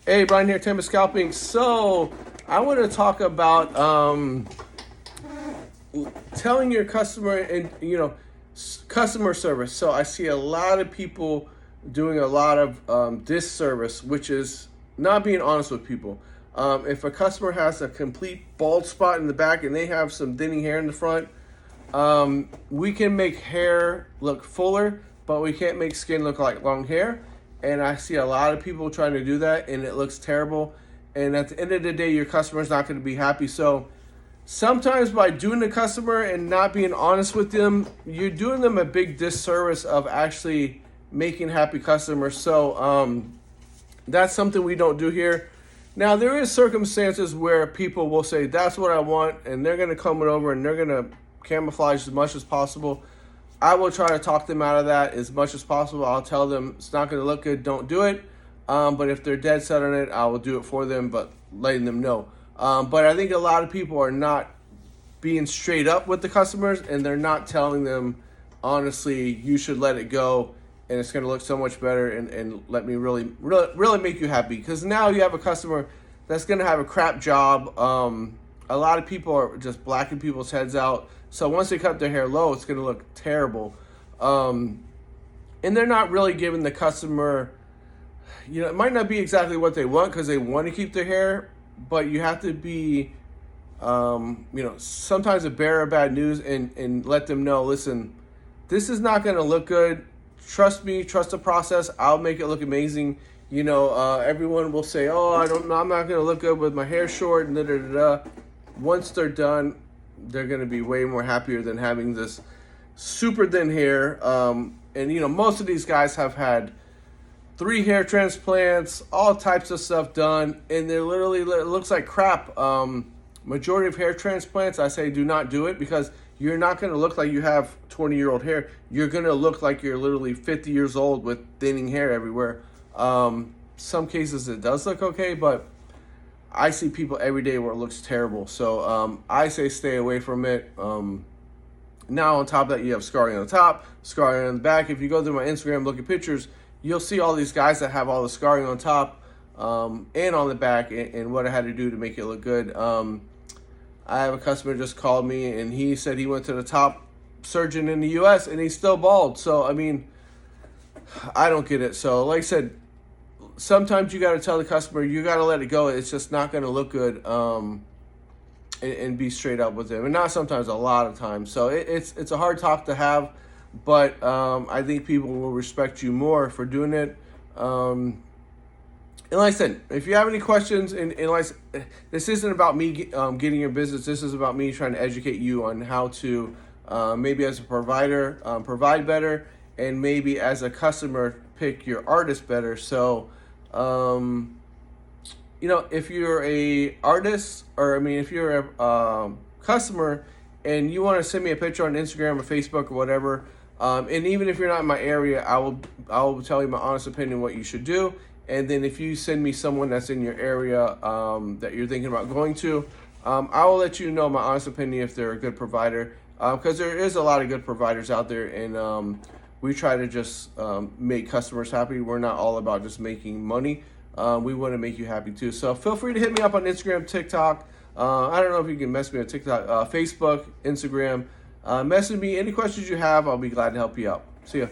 Hey, Brian here, Tim Scalping. So I want to talk about telling your customer and customer service. So I see a lot of people doing a lot of disservice, which is not being honest with people. If a customer has a complete bald spot in the back and they have some thinning hair in the front, we can make hair look fuller, but we can't make skin look like long hair. And I see a lot of people trying to do that, and it looks terrible. And at the end of the day, your customer's not going to be happy. So sometimes by doing the customer and not being honest with them, you're doing them a big disservice of actually making happy customers. So that's something we don't do here. Now, there is circumstances where people will say, that's what I want, and they're going to come over and they're going to camouflage as much as possible. I will try to talk them out of that as much as possible. I'll tell them it's not going to look good, don't do it. But if they're dead set on it, I will do it for them, but letting them know. But I think a lot of people are not being straight up with the customers, and they're not telling them, honestly, you should let it go, and it's going to look so much better, and let me really make you happy. Because now you have a customer that's going to have a crap job. A lot of people are just blacking people's heads out. So once they cut their hair low, it's going to look terrible. And they're not really giving the customer, it might not be exactly what they want because they want to keep their hair, but you have to be, sometimes a bearer of bad news and let them know, listen, this is not going to look good. Trust me, trust the process. I'll make it look amazing. Everyone will say, oh, I'm not going to look good with my hair short and da-da-da-da. Once they're done, they're going to be way more happier than having this super thin hair. Most of these guys have had 3 hair transplants, all types of stuff done, and they're literally, it looks like crap. Majority of hair transplants, I say do not do it because you're not going to look like you have 20-year-old hair. You're going to look like you're literally 50 years old with thinning hair everywhere. Some cases it does look okay, but I see people every day where it looks terrible. So I say stay away from it. Now on top of that, you have scarring on the top, scarring on the back. If you go through my Instagram, look at pictures, you'll see all these guys that have all the scarring on top and on the back, and what I had to do to make it look good. I have a customer just called me, and he said he went to the top surgeon in the U.S. and he's still bald. So, I don't get it. So, like I said, sometimes you got to tell the customer, you got to let it go. It's just not going to look good, and be straight up with them. And not sometimes, a lot of times. So it's a hard talk to have, but I think people will respect you more for doing it. And like I said, if you have any questions, and this isn't about me getting your business. This is about me trying to educate you on how to maybe as a provider provide better, and maybe as a customer pick your artist better. So if you're a artist, or if you're a customer and you want to send me a picture on Instagram or Facebook or whatever, and even if you're not in my area, I will tell you my honest opinion what you should do. And then if you send me someone that's in your area that you're thinking about going to, I will let you know my honest opinion if they're a good provider, because there is a lot of good providers out there, and we try to just make customers happy. We're not all about just making money. We want to make you happy too. So feel free to hit me up on Instagram, TikTok. I don't know if you can message me on TikTok, Facebook, Instagram. Message me any questions you have. I'll be glad to help you out. See ya.